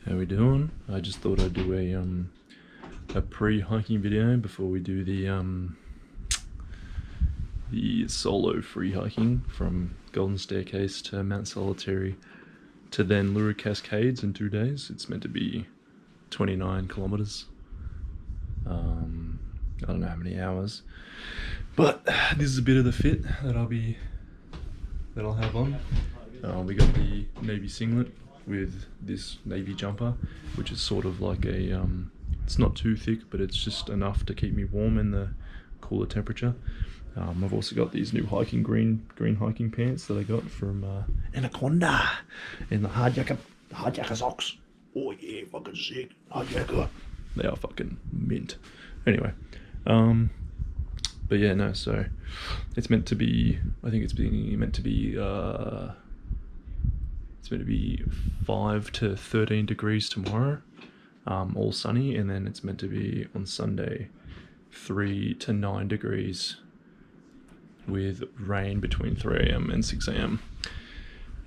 How we doing? I just thought I'd do a pre-hiking video before we do the solo free hiking from Golden Staircase to Mount Solitary to then Lura Cascades in 2 days. It's meant to be 29 kilometers. I don't know how many hours, but this is a bit of the fit that I'll have on. We got the navy singlet with this navy jumper, which is sort of like a it's not too thick, but it's just enough to keep me warm in the cooler temperature. I've also got these new green hiking pants that I got from Anaconda, and the hardjacker socks. Oh yeah, fucking sick, hardjacker. They are fucking mint. Anyway, but yeah, no. So it's meant to be. I think it's meant to be. It's meant to be 5 to 13 degrees tomorrow, all sunny, and then it's meant to be on Sunday 3 to 9 degrees with rain between 3 a.m. and 6 a.m.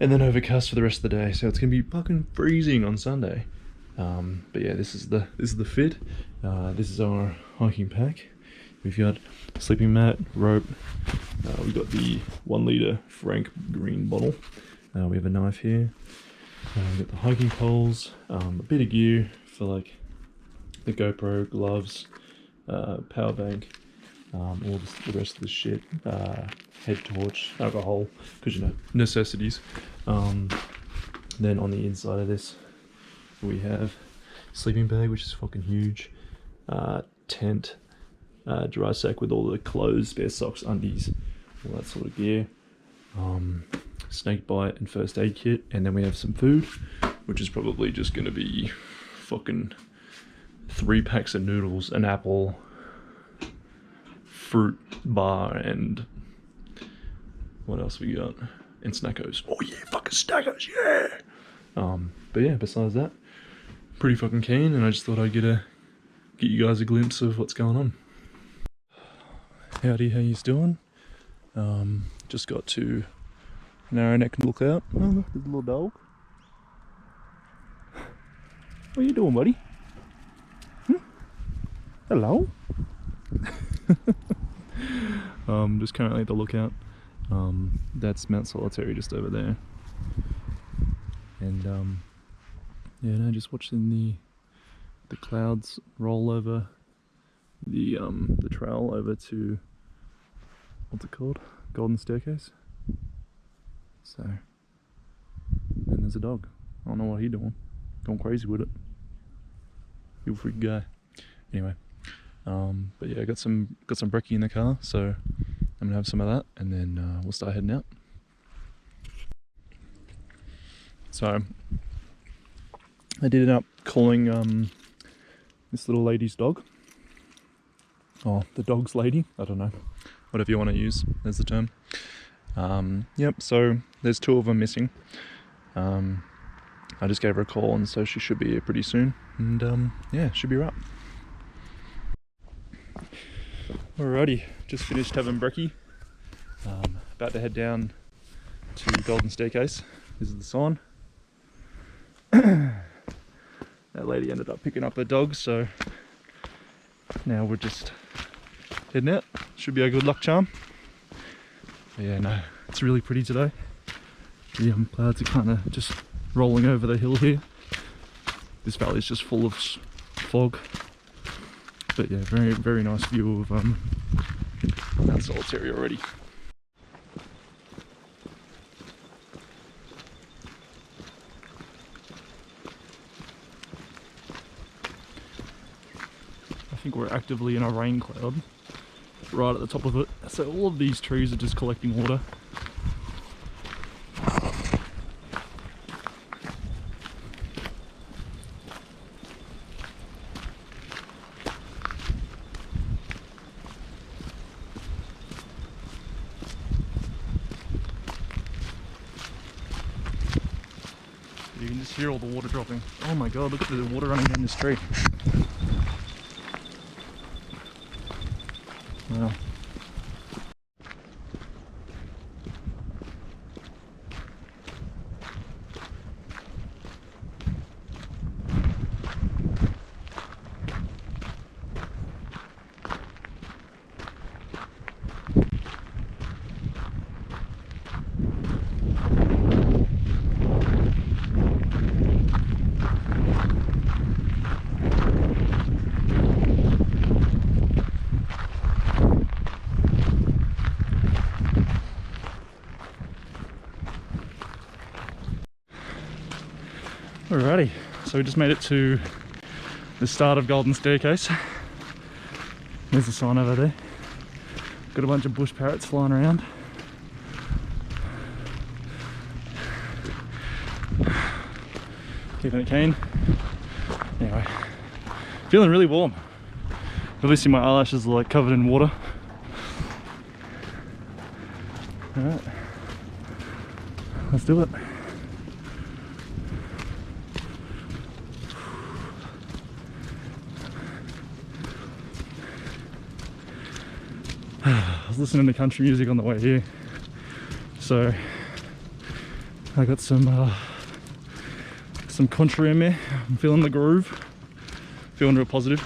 and then overcast for the rest of the day. So it's gonna be fucking freezing on Sunday. But yeah, this is the fit. This is our hiking pack. We've got sleeping mat, rope. We've got the 1 liter Frank green bottle. We have a knife here. We've got the hiking poles, a bit of gear for like the GoPro, gloves, power bank, all the rest of the shit, head torch, alcohol, because you know, necessities. Then on the inside of this, we have sleeping bag, which is fucking huge, tent, dry sack with all the clothes, spare socks, undies, all that sort of gear. Snake bite and first aid kit, and then we have some food, which is probably just gonna be fucking 3 packs of noodles, an apple, fruit bar, and what else we got? And snackos. Oh yeah, fucking snackos, yeah. But yeah, besides that, pretty fucking keen, and I just thought I'd get you guys a glimpse of what's going on. Howdy, how you doing? Just got to Narrow Neck Lookout. Oh look, there's a little dog. What are you doing, buddy? Hello? Just currently at the lookout. That's Mount Solitary just over there. And yeah, no, just watching the clouds roll over the trail over to, what's it called? Golden Staircase. So, and there's a dog. I don't know what he's doing. Going crazy with it. You freak guy. Anyway, but yeah, I got some brekkie in the car, so I'm gonna have some of that, and then we'll start heading out. So I did end up calling this little lady's dog. Oh, the dog's lady. I don't know. Whatever you want to use as the term. Yep, so there's 2 of them missing. I just gave her a call, and so she should be here pretty soon. And yeah, should be right. Alrighty, just finished having brekkie. About to head down to Golden Staircase. This is the sign. That lady ended up picking up her dog, so now we're just heading out. Should be a good luck charm. But yeah, no, it's really pretty today. The clouds are kind of just rolling over the hill here. This valley is just full of fog. But yeah, very, very nice view of Mount Solitary already. I think we're actively in a rain cloud right at the top of it. So all of these trees are just collecting water. You can just hear all the water dropping. Oh my god, look at the water running down this tree. Wow. Alrighty, so we just made it to the start of Golden Staircase. There's the sign over there. Got a bunch of bush parrots flying around. Keeping it keen. Anyway, feeling really warm. Obviously my eyelashes are like covered in water. Alright, let's do it. I was listening to country music on the way here, so I got some country in me. I'm feeling the groove, feeling real positive.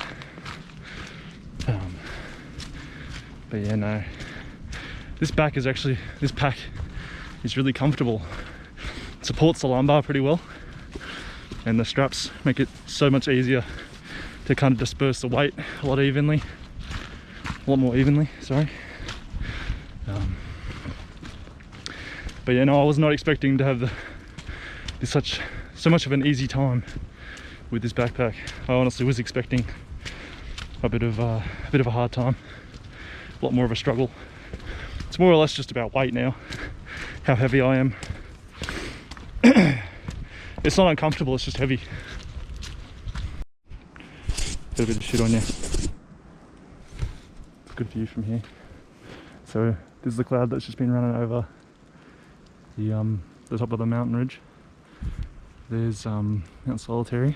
But yeah, no, this pack is really comfortable. It supports the lumbar pretty well, and the straps make it so much easier to kind of disperse the weight a lot more evenly, sorry. But yeah, no, I was not expecting to have so much of an easy time with this backpack. I honestly was expecting a bit of a hard time, a lot more of a struggle. It's more or less just about weight now, how heavy I am. It's not uncomfortable, it's just heavy. Got a bit of shit on you. Good view from here. So this is the cloud that's just been running over the top of the mountain ridge. There's Mount Solitary.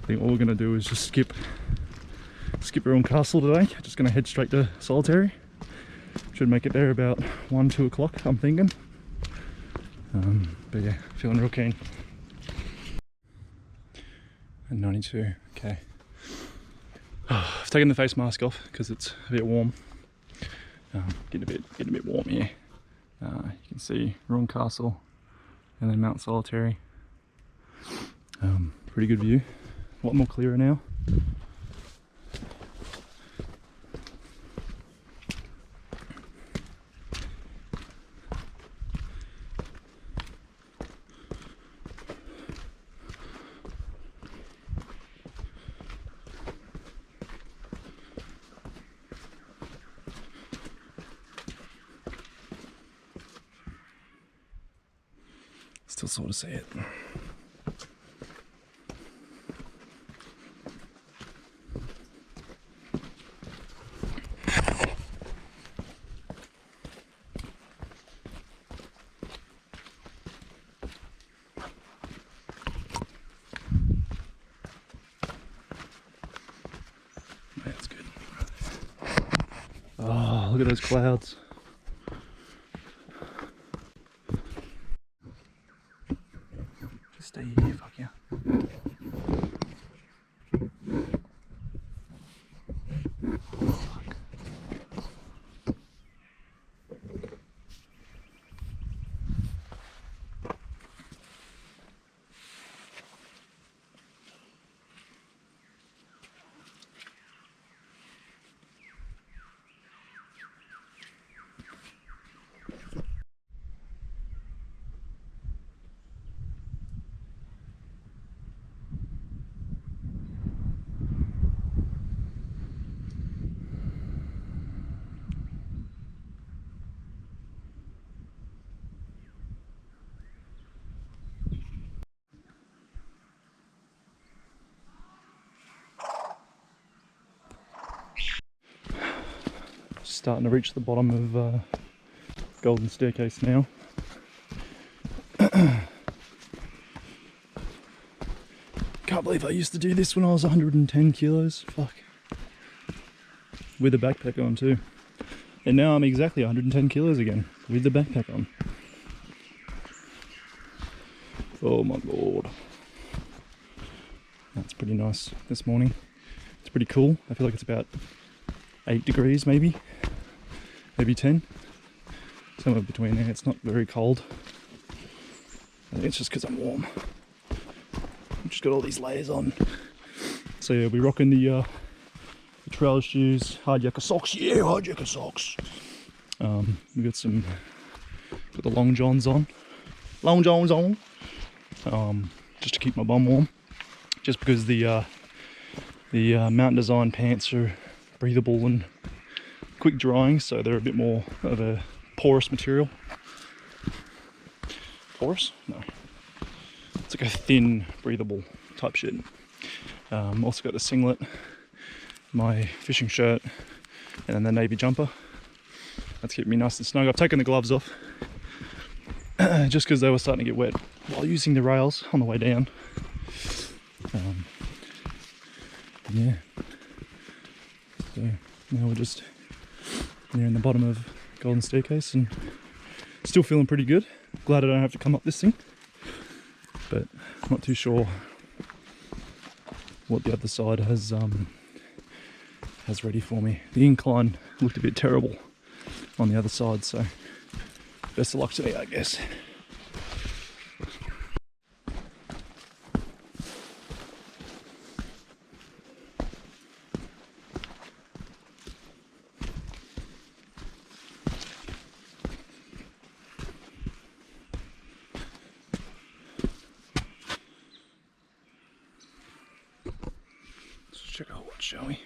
I think all we're going to do is just skip Ruin Castle today. Just going to head straight to Solitary. Should make it there about 1-2 o'clock, I'm thinking. But yeah, feeling real keen. And 92, okay. I've taken the face mask off because it's a bit warm. Getting a bit warm here. You can see Ruin Castle and then Mount Solitary. Pretty good view. A lot more clearer now. Still sort of see it. That's good. Oh, look at those clouds. Stay here, fuck yeah. Starting to reach the bottom of Golden Staircase now. Can't believe I used to do this when I was 110 kilos. Fuck. With a backpack on too. And now I'm exactly 110 kilos again with the backpack on. Oh my lord. That's pretty nice this morning. It's pretty cool. I feel like it's about 8 degrees maybe 10, somewhere between there. It's not very cold. I think it's just because I'm warm. I've just got all these layers on. So yeah, we're rocking the trail shoes, hard yakka socks. Yeah, hard yakka socks. We got the long johns on. Just to keep my bum warm. Just because the Mountain Design pants are breathable and quick drying, so they're a bit more of a porous material. Porous? No. It's like a thin, breathable type shit. Also got the singlet, my fishing shirt, and then the navy jumper. That's keeping me nice and snug. I've taken the gloves off just because they were starting to get wet while using the rails on the way down. Yeah. So now we're just nearing the bottom of Golden Staircase and still feeling pretty good. Glad I don't have to come up this thing, but not too sure what the other side has ready for me. The incline looked a bit terrible on the other side, so best of luck today, I guess. Let's check out what, shall we?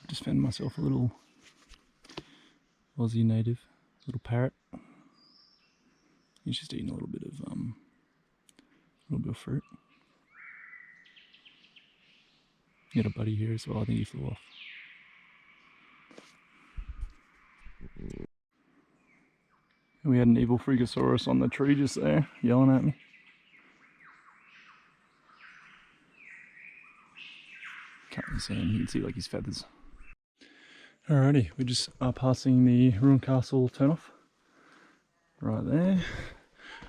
Just found myself a little Aussie native, little parrot. He's just eating a little bit of fruit. Got a buddy here as well. I think he flew off. We had an evil Freakosaurus on the tree just there, yelling at me. Can't really see him. You can see like his feathers. Alrighty, we just are passing the Ruined Castle turnoff. Right there.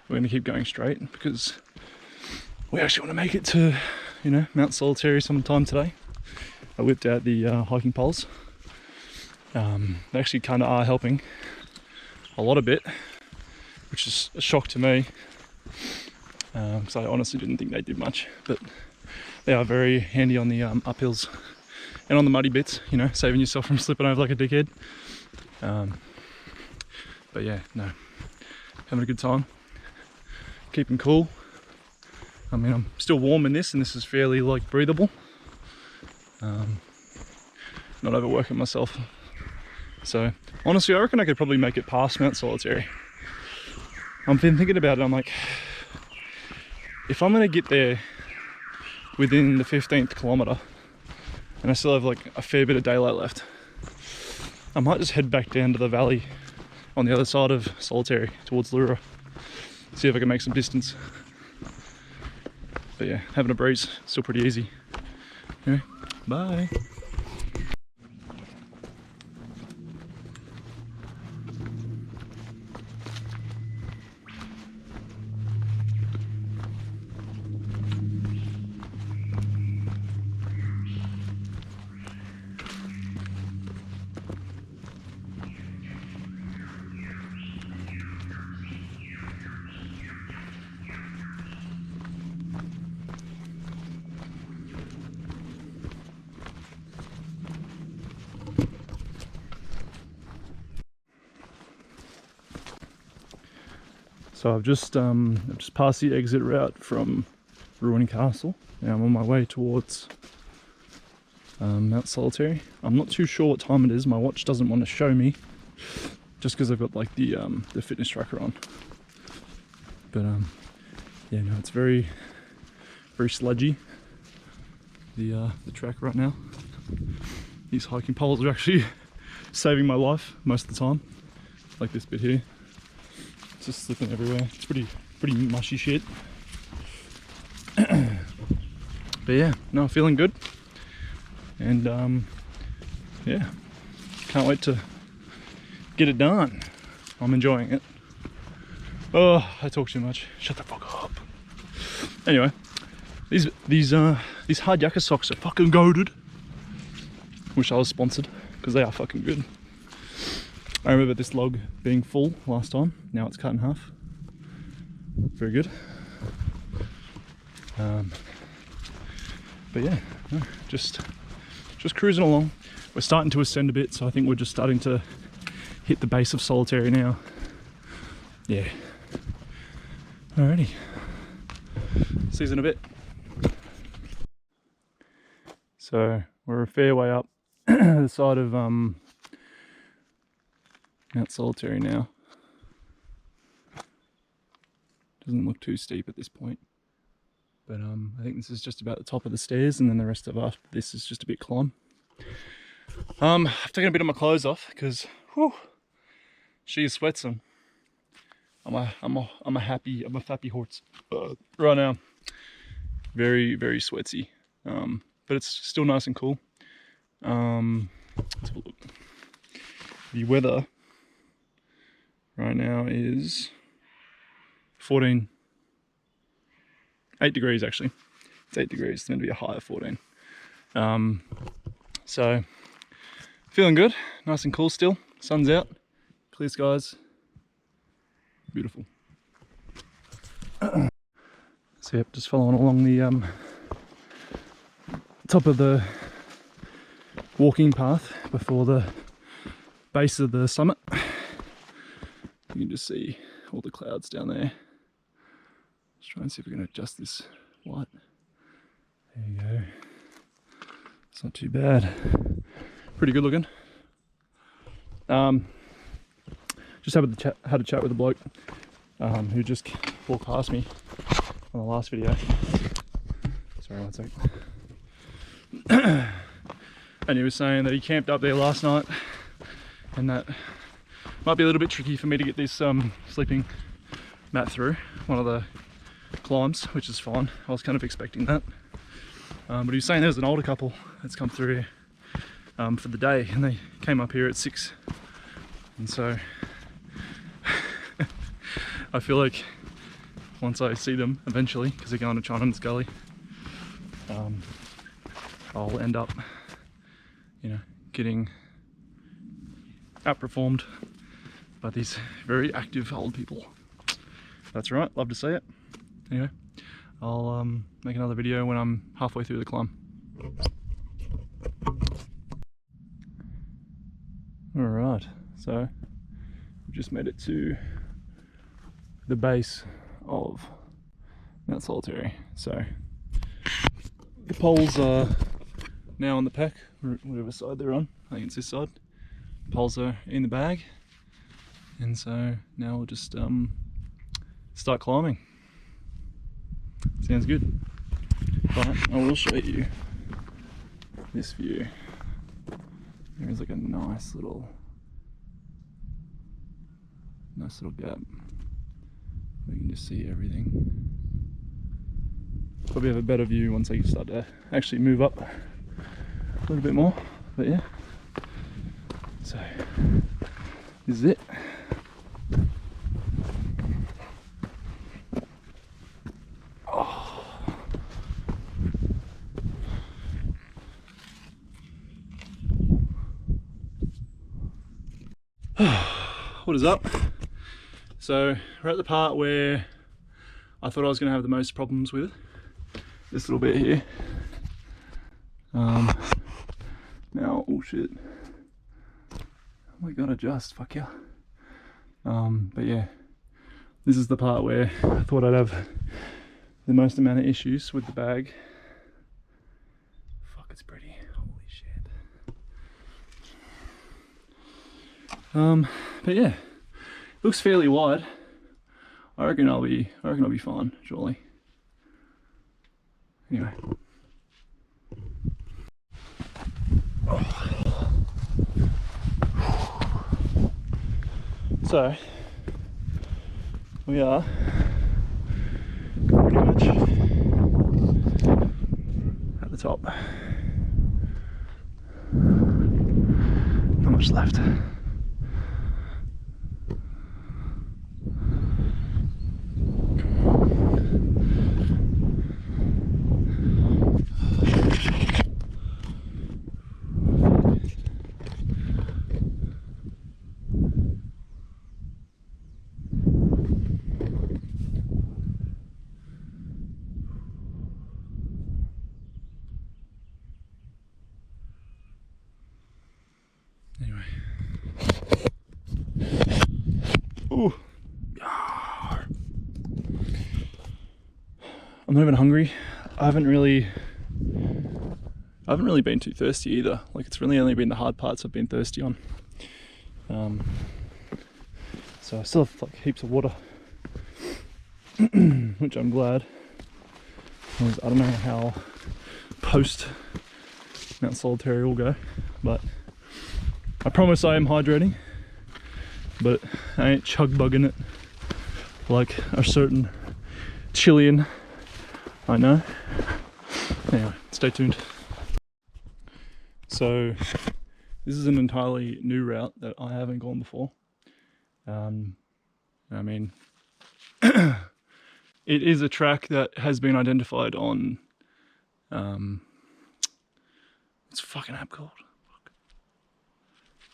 We're going to keep going straight because we actually want to make it to, Mount Solitary sometime today. I whipped out the hiking poles. They actually kind of are helping a lot a bit, which is a shock to me because I honestly didn't think they did much, but they are very handy on the uphills and on the muddy bits, saving yourself from slipping over like a dickhead. But yeah, no, having a good time, keeping cool. I mean, I'm still warm in this, and this is fairly like breathable. Not overworking myself So honestly, I reckon I could probably make it past Mount Solitary. I've been thinking about it. I'm like, if I'm gonna get there within the 15th kilometer and I still have like a fair bit of daylight left, I might just head back down to the valley on the other side of Solitary towards Lura, see if I can make some distance. But yeah, having a breeze, still pretty easy. Anyway, bye. So I've just passed the exit route from Ruin Castle. Now I'm on my way towards Mount Solitary. I'm not too sure what time it is. My watch doesn't want to show me, just because I've got like the fitness tracker on. But yeah, no, it's very sludgy. The track right now. These hiking poles are actually saving my life most of the time. Like this bit here. It's just slipping everywhere. It's pretty mushy shit. But yeah, no, feeling good. And yeah, can't wait to get it done. I'm enjoying it. Oh, I talk too much. Shut the fuck up. Anyway, these hard yakka socks are fucking goated. Wish I was sponsored, because they are fucking good. I remember this log being full last time. Now it's cut in half. Very good. But yeah, no, just cruising along. We're starting to ascend a bit, so I think we're just starting to hit the base of Solitary now. Yeah. Alrighty. See you in a bit. So we're a fair way up the side of Mount Solitary now. Doesn't look too steep at this point. But I think this is just about the top of the stairs, and then the rest of after this is just a bit climb. I've taken a bit of my clothes off because she is sweating. I'm a happy horse right now. Very sweaty. But it's still nice and cool. Let's have a look. The weather right now is 8 degrees actually. It's 8 degrees. It's meant to be a high of 14. So feeling good, nice and cool still. Sun's out, clear skies, beautiful. So yep, just following along the top of the walking path before the base of the summit. You can just see all the clouds down there. Let's try and see if we can adjust this light. There you go. It's not too bad. Pretty good looking. Just had a chat with a bloke who just walked past me on the last video. Sorry, one sec. And he was saying that he camped up there last night, and that might be a little bit tricky for me to get this sleeping mat through one of the climbs, which is fine. I was kind of expecting that. But he was saying there's an older couple that's come through here for the day, and they came up here at 6. And so I feel like once I see them eventually, because they're going to Chinaman's Gully, I'll end up, you know, getting outperformed by these very active old people. That's right, love to see it. Anyway, I'll make another video when I'm halfway through the climb. Alright, so we've just made it to the base of Mount Solitary. So the poles are now on the pack, whatever side they're on. I think it's this side. poles are in the bag, and so now we'll just start climbing. Sounds good. But I will show you this view. There's like a nice little gap. We can just see everything. Probably have a better view once I start to actually move up a little bit more. But yeah. So this is it. What is up? So we're at the part where I thought I was going to have the most problems with this little bit here. Now, oh shit. Oh my god, adjust, fuck yeah. But yeah, this is the part where I thought I'd have the most amount of issues with the bag. Fuck, it's pretty. Holy shit. But yeah, looks fairly wide. I reckon I'll be fine, surely. Anyway. So we are pretty much at the top. Not much left. Anyway. Ooh. I'm not even hungry. I haven't really been too thirsty either. Like, it's really only been the hard parts I've been thirsty on. So I still have like heaps of water, which I'm glad. I don't know how post Mount Solitary will go, but I promise I am hydrating, but I ain't chug bugging it like a certain Chilean I know. Anyway, stay tuned. So this is an entirely new route that I haven't gone before. I mean, it is a track that has been identified on, what's the fucking app called?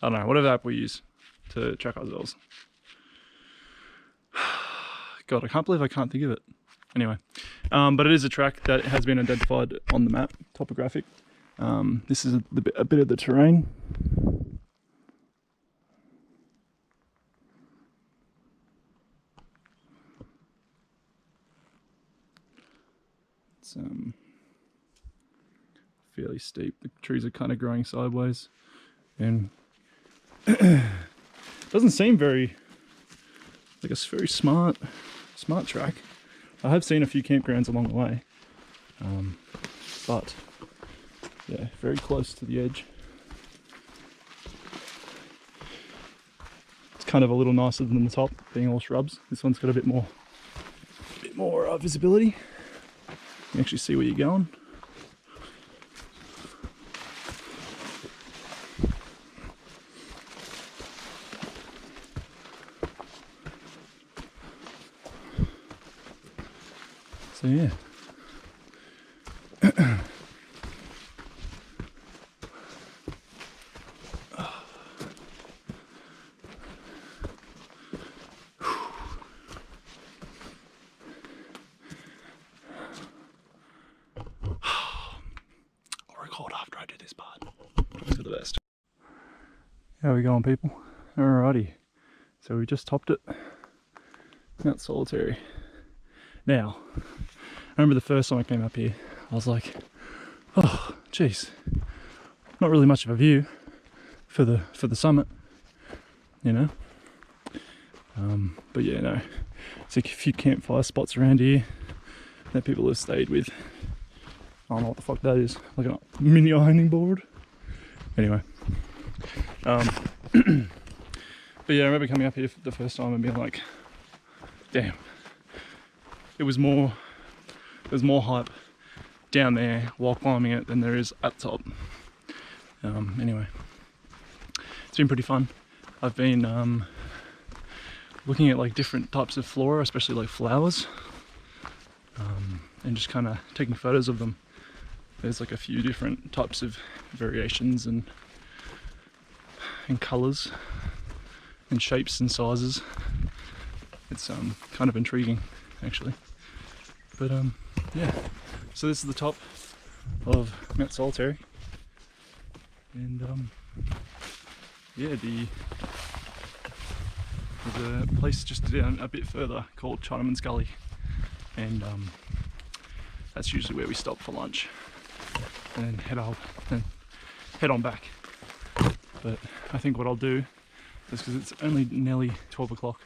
I don't know, whatever app we use to track ourselves. God, I can't believe I can't think of it. Anyway, but it is a track that has been identified on the map, topographic. This is a bit of the terrain. It's fairly steep. The trees are kind of growing sideways, and doesn't seem very like a very smart track. I have seen a few campgrounds along the way, but yeah, very close to the edge. It's kind of a little nicer than the top, being all shrubs. This one's got a bit more visibility. You can actually see where you're going. So yeah. I'll record after I do this part. For the best. How are we going, people? Alrighty. So we just topped it. Mount Solitary. Now, I remember the first time I came up here, I was like, oh, geez, not really much of a view for the summit. you know. But yeah, no, it's like a few campfire spots around here that people have stayed with. I don't know what the fuck that is, like a mini ironing board. Anyway, but yeah, I remember coming up here for the first time and being like, damn, there's more hype down there while climbing it than there is at the top. Anyway, it's been pretty fun. I've been looking at like different types of flora, especially like flowers, and just kind of taking photos of them. There's like a few different types of variations and colours and shapes and sizes. It's kind of intriguing actually. But yeah, so this is the top of Mount Solitary, and yeah, there's a place just down a bit further called Chinaman's Gully, and that's usually where we stop for lunch and then head on back. But I think what I'll do is, because it's only nearly 12 o'clock,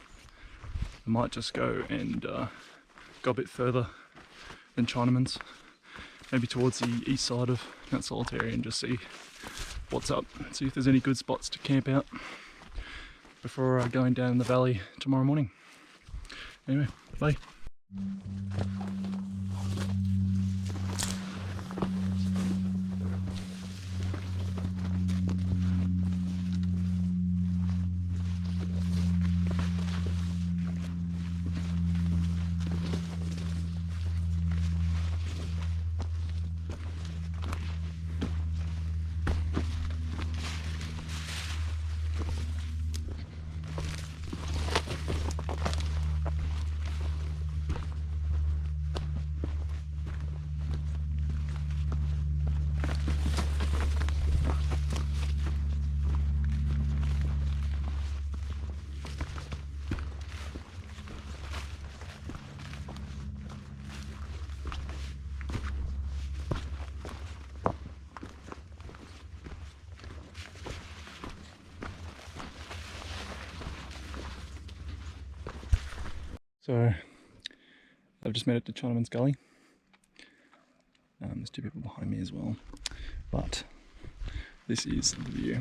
I might just go and go a bit further than Chinaman's, maybe towards the east side of Mount Solitary, and just see what's up, see if there's any good spots to camp out before going down the valley tomorrow morning. Anyway, bye. So I've just made it to Chinaman's Gully. There's two people behind me as well, but this is the view.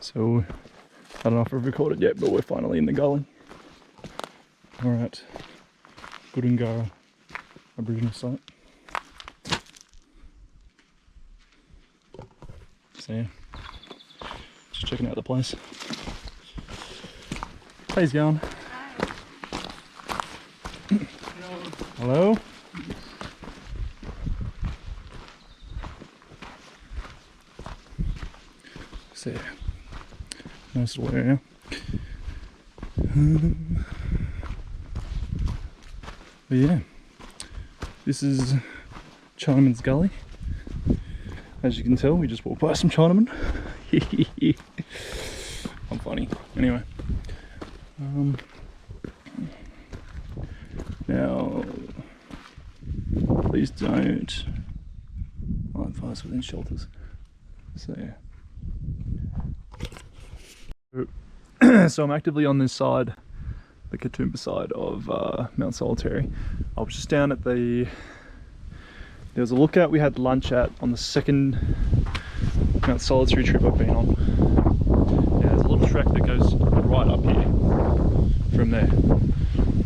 So, I don't know if I've recorded yet, but we're finally in the gully. We're at Gudungurra Aboriginal site. So yeah, just checking out the place. How's it going? Hello? So yeah. Nice little area. But yeah, this is Chinaman's Gully. As you can tell, we just walked by some Chinaman. I'm funny. Anyway, now please don't light fires within shelters. So yeah. So I'm actively on this side, the Katoomba side of Mount Solitary. I was just down at there was a lookout we had lunch at on the second Mount Solitary trip I've been on. Yeah, there's a little track that goes right up here from there.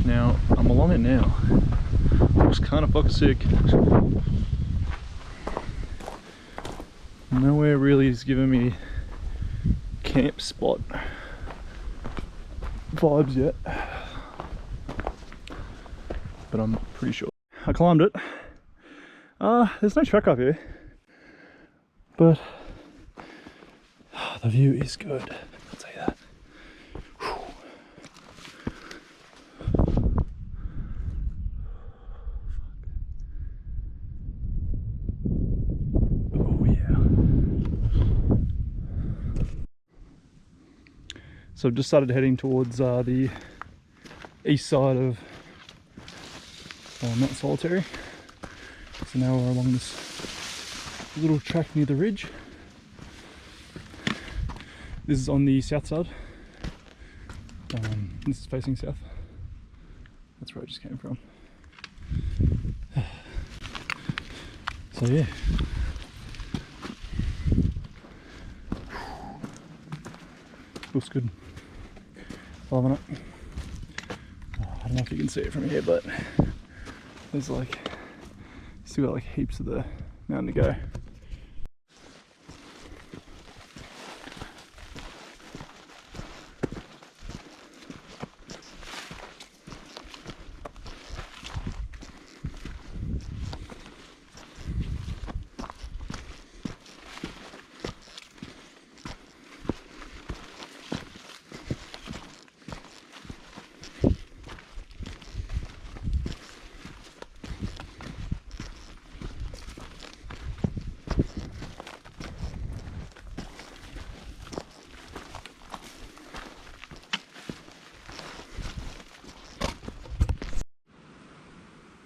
Now, I'm along it now. Looks kind of fucking sick. Nowhere really is giving me camp spot vibes yet, but I'm pretty sure. I climbed it. There's no track up here, but the view is good, I'll tell you that. Oh yeah. So I've just started heading towards the east side of Mount Solitary. So now we're along this little track near the ridge. This is on the south side. This is facing south. That's where I just came from. So yeah. Looks good. Loving it. I don't know if you can see it from here, but there's like, still got like heaps of the mountain to go.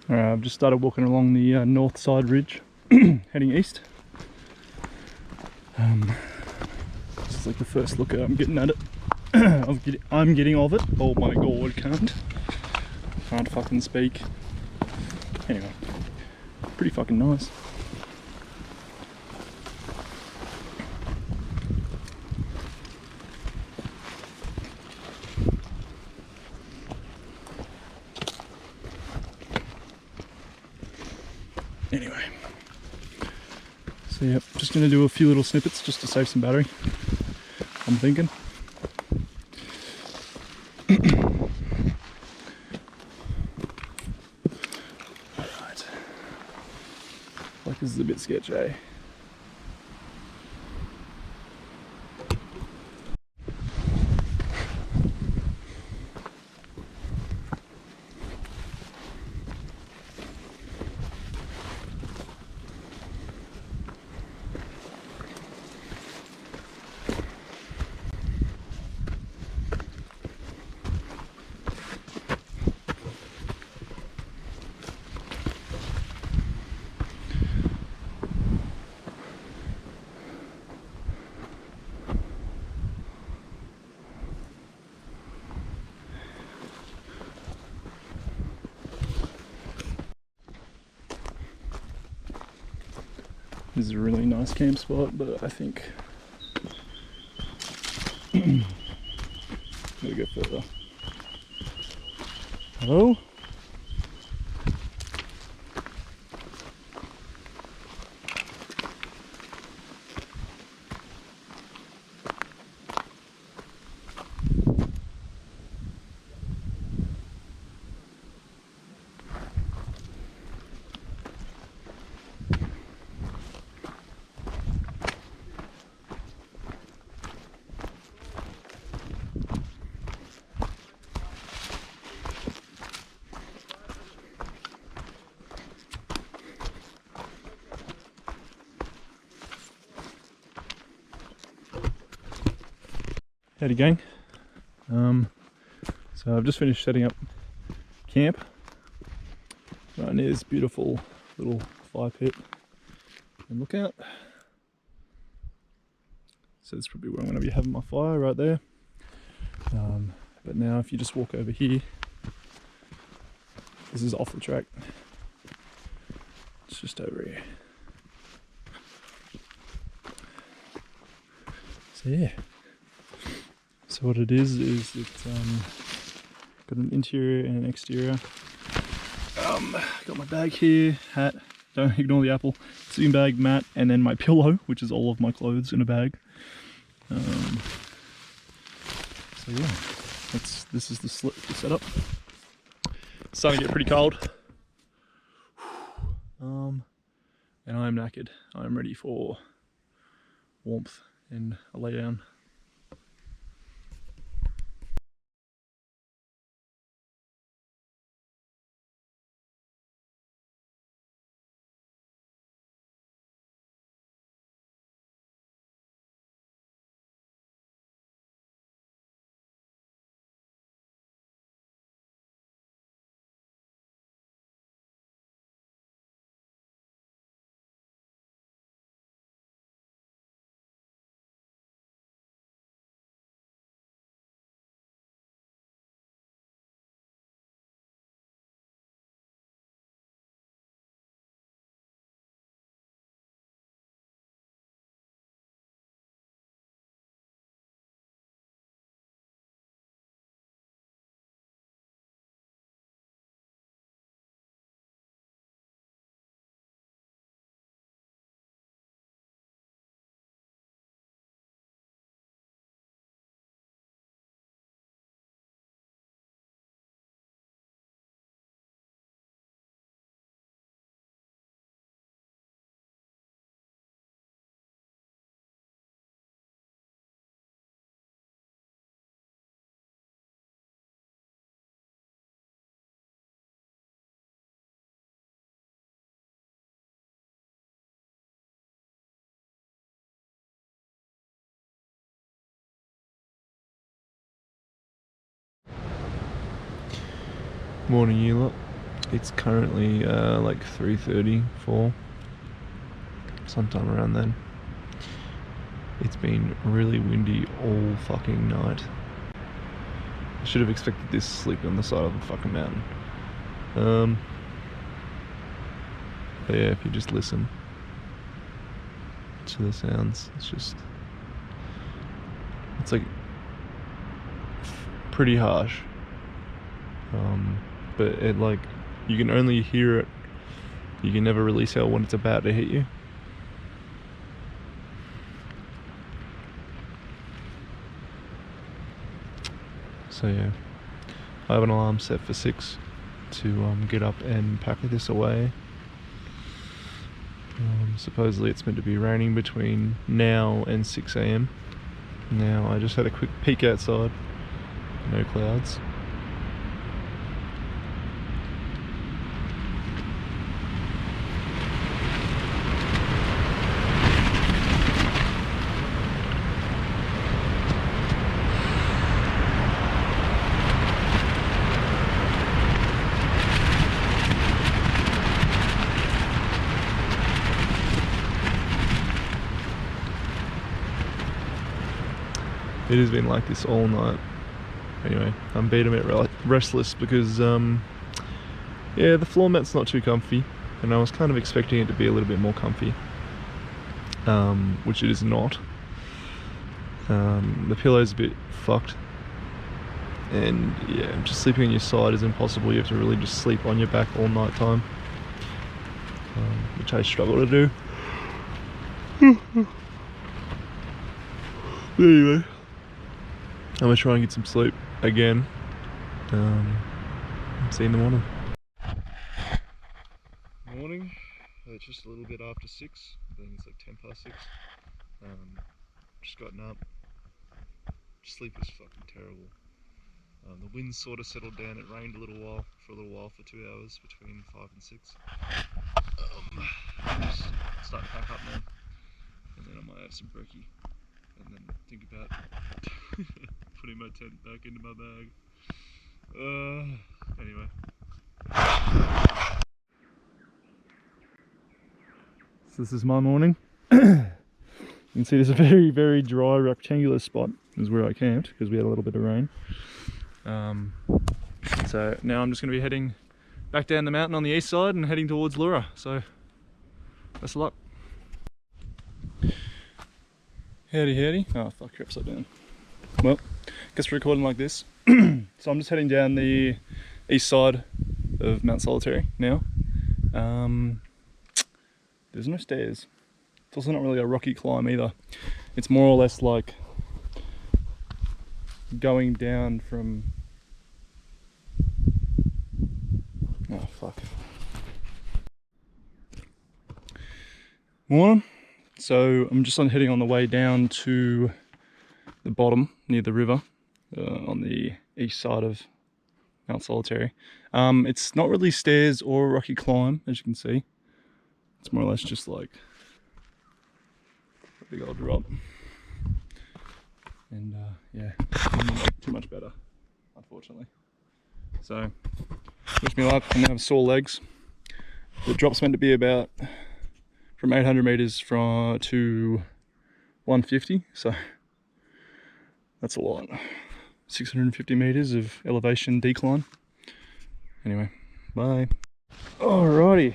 Alright, I've just started walking along the north side ridge, heading east. This is like the first look I'm getting at it. I'm getting of it. Oh my god, can't fucking speak. Anyway, pretty fucking nice. Anyway, so yeah, just gonna do a few little snippets just to save some battery, I'm thinking. Alright, like this is a bit sketchy, eh? This is a really nice camp spot, but I think I'm gonna go further. Hello? Howdy gang. So I've just finished setting up camp right near this beautiful little fire pit and lookout. So that's probably where I'm going to be having my fire, right there. But now if you just walk over here, this is off the track. It's just over here. So yeah. So what it is it's got an interior and an exterior. Got my bag here, hat, don't ignore the apple, sleeping bag, mat, and then my pillow, which is all of my clothes in a bag. So yeah, this is the setup. It's starting to get pretty cold. And I am knackered. I am ready for warmth and a lay down. Morning, you lot. It's currently like 3:30, 4, sometime around then. It's been really windy all fucking night. I should have expected this sleeping on the side of the fucking mountain. But yeah, if you just listen to the sounds, it's like pretty harsh. But it, like, you can only hear it. You can never really tell when it's about to hit you. So yeah, I have an alarm set for 6 to get up and pack this away. Supposedly it's meant to be raining between now and 6 AM. Now I just had a quick peek outside. No clouds. It has been like this all night. Anyway, I'm beat a bit restless because, yeah, the floor mat's not too comfy, and I was kind of expecting it to be a little bit more comfy, which it is not. The pillow's a bit fucked, and yeah, just sleeping on your side is impossible. You have to really just sleep on your back all night time, which I struggle to do. But anyway, I'm gonna try and get some sleep again. See you in the morning. Morning. It's just a little bit after 6. I think it's like 6:10. Just gotten up. Sleep was fucking terrible. The wind sort of settled down. It rained for a little while for 2 hours between 5 and 6. Just start to pack up now, and then I might have some brekkie, and then think about putting my tent back into my bag. Anyway. So this is my morning. You can see there's a very, very dry rectangular spot is where I camped because we had a little bit of rain. So now I'm just going to be heading back down the mountain on the east side and heading towards Leura. So best of luck. Howdy howdy. Oh fuck, you're upside down. Well, guess we're recording like this. So I'm just heading down the east side of Mount Solitary now. There's no stairs. It's also not really a rocky climb either. It's more or less like going down from... Oh fuck. Morning. So I'm just heading on the way down to the bottom near the river on the east side of Mount Solitary. It's not really stairs or a rocky climb, as you can see. It's more or less just like a big old drop. And yeah, not too much better, unfortunately. So, wish me luck. I'm gonna have sore legs. The drop's meant to be about from 800 meters to 150, so that's a lot. 650 meters of elevation decline. Anyway, bye. Alrighty,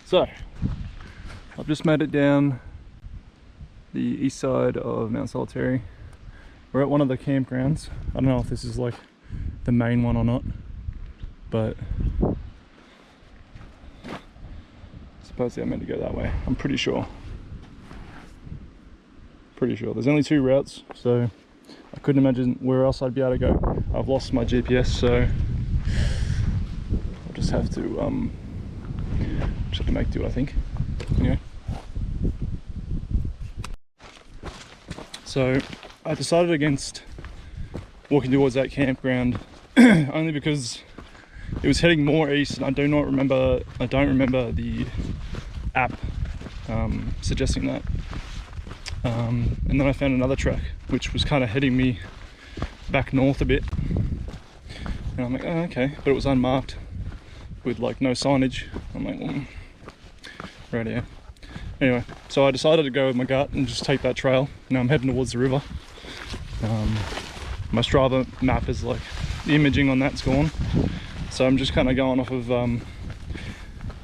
so I've just made it down the east side of Mount Solitary. We're at one of the campgrounds. I don't know if this is like the main one or not, but supposedly I'm meant to go that way. I'm pretty sure. There's only 2 routes, so I couldn't imagine where else I'd be able to go. I've lost my GPS, so I'll just have to make do, I think. Anyway. So I decided against walking towards that campground only because it was heading more east, and I don't remember the app suggesting that. And then I found another track which was kind of heading me back north a bit, And I'm like, oh, okay, but it was unmarked with like no signage. I'm like, right here. Anyway, so I decided to go with my gut and just take that trail. Now I'm heading towards the river. My Strava map is like, the imaging on that's gone. So I'm just kind of going off of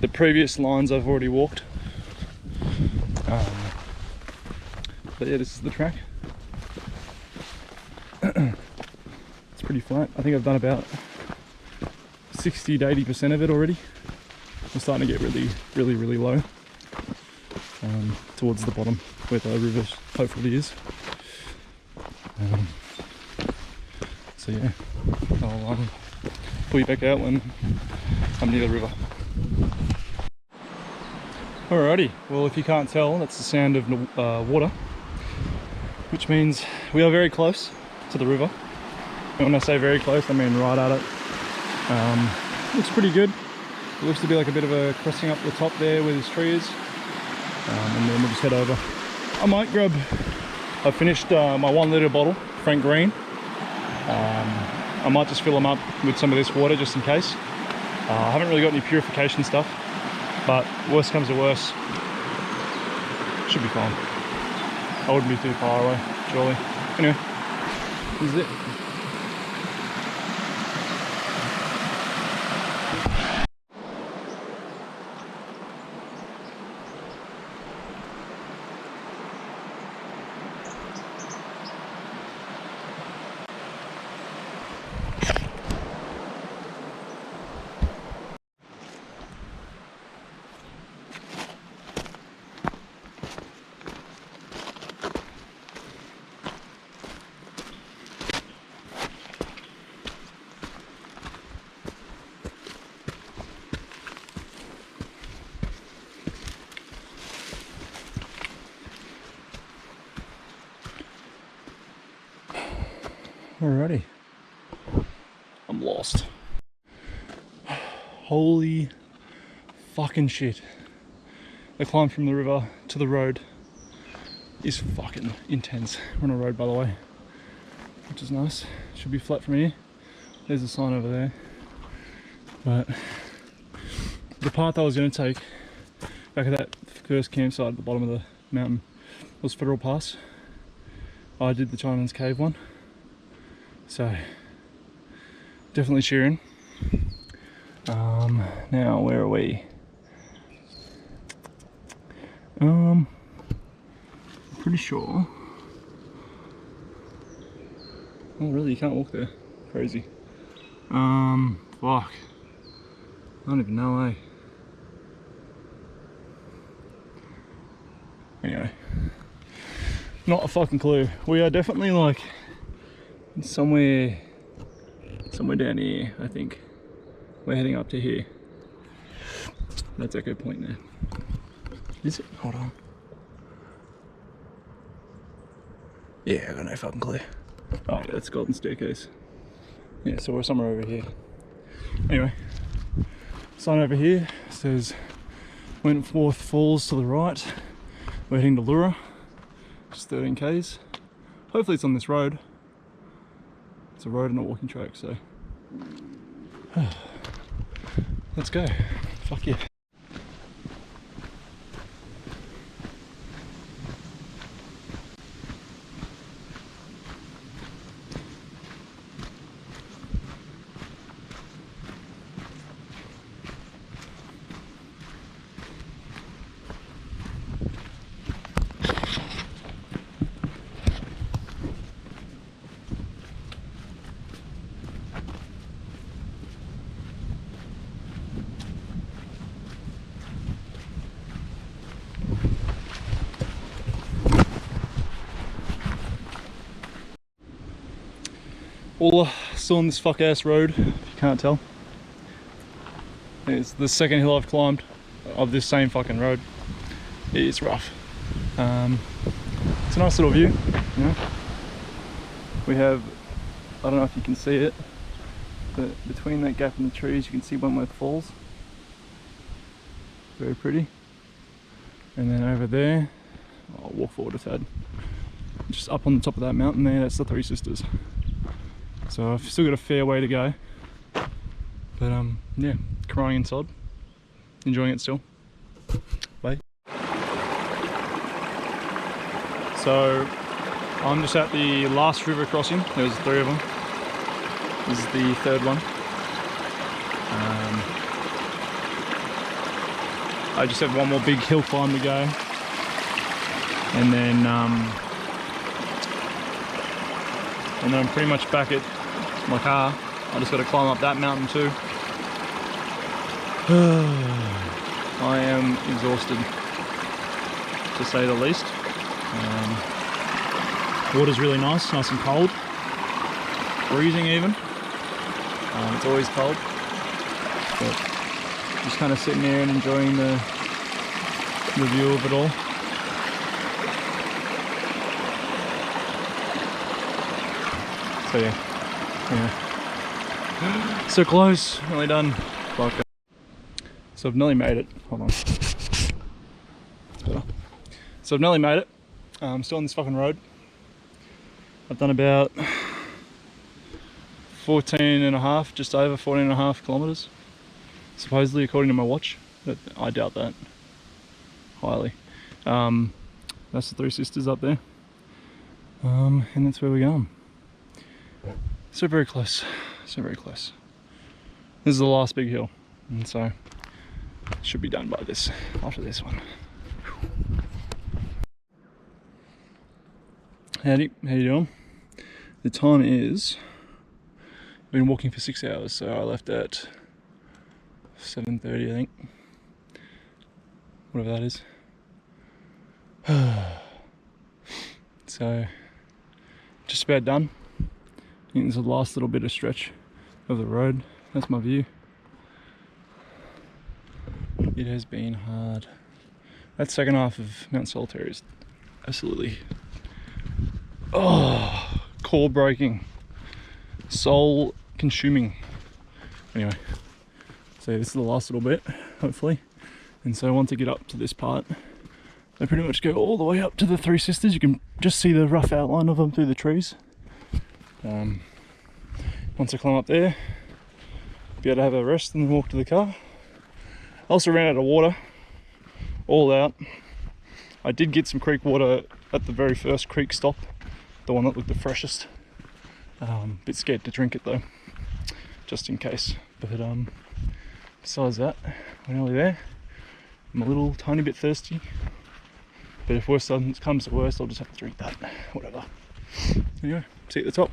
the previous lines I've already walked. But yeah, this is the track. It's pretty flat. I think I've done about 60 to 80% of it already. I'm starting to get really low towards the bottom where the river hopefully is. So yeah, I'll pull you back out when I'm near the river. Alrighty, well if you can't tell, that's the sound of water, which means we are very close to the river. And when I say very close, I mean right at it. Looks pretty good. It looks to be like a bit of a crossing up the top there where this tree is. And then we'll just head over. I might grab, I finished my 1 litre bottle, Frank Green. I might just fill them up with some of this water just in case. I haven't really got any purification stuff, but worst comes to worst, should be fine. I wouldn't be too far away, surely. Anyway, this is it. Alrighty, I'm lost. Holy fucking shit. The climb from the river to the road is fucking intense. We're on a road, by the way, which is nice. Should be flat from here. There's a sign over there. But the path I was going to take back at that first campsite at the bottom of the mountain was Federal Pass. I did the Chinaman's Cave one. So definitely cheering. Now where are we? Pretty sure. Oh really, you can't walk there. Crazy. Fuck. I don't even know, eh? Anyway. Not a fucking clue. We are definitely like somewhere down here, I think. We're heading up to here. That's Echo Point there. Is it? Hold on. Yeah, I got no fucking clue. Oh yeah, that's Golden Staircase. Yeah, so we're somewhere over here. Anyway, sign over here says Wentworth Falls to the right. We're heading to Lura. Just 13 k's. Hopefully it's on this road. It's a road and a walking track, so let's go. Fuck yeah. All still on this fuck ass road, if you can't tell. It's the second hill I've climbed of this same fucking road. It's rough. It's a nice little view, you know. We have, I don't know if you can see it, but between that gap in the trees you can see Wentworth Falls. Very pretty. And then over there, I'll walk forward a tad. Just up on the top of that mountain there, that's the Three Sisters. So I've still got a fair way to go. But yeah, crying inside, enjoying it still. Bye. So I'm just at the last river crossing. There's 3 of them. This is the 3rd one. I just have one more big hill climb to go, and then I'm pretty much back at my car. I just got to climb up that mountain too. I am exhausted, to say the least. Water's really nice and cold, freezing even. It's always cold, but just kind of sitting there and enjoying the view of it all. So yeah. So close, nearly done. Fuck. So I've nearly made it. Hold on. It's better. So I've nearly made it. I'm still on this fucking road. I've done about 14.5, just over 14.5 kilometers. Supposedly, according to my watch, but I doubt that highly. That's the 3 Sisters up there, and that's where we're going. So very close, so very close. This is the last big hill, and so should be done by this, after this one. Howdy, how you doing? The time is, I've been walking for 6 hours, so I left at 7:30, I think, whatever that is. So just about done. I think there's the last little bit of stretch of the road. That's my view. It has been hard. That second half of Mount Solitaire is absolutely core breaking, soul consuming. Anyway, so this is the last little bit, hopefully. And so once I get up to this part, they pretty much go all the way up to the 3 Sisters. You can just see the rough outline of them through the trees. Once I climb up there, be able to have a rest and then walk to the car. I also ran out of water, all out. I did get some creek water at the very first creek stop, the one that looked the freshest. Bit scared to drink it though, just in case. But besides that, we're nearly there. I'm a little tiny bit thirsty, but if worse comes to worst, I'll just have to drink that, whatever. Anyway, see you at the top.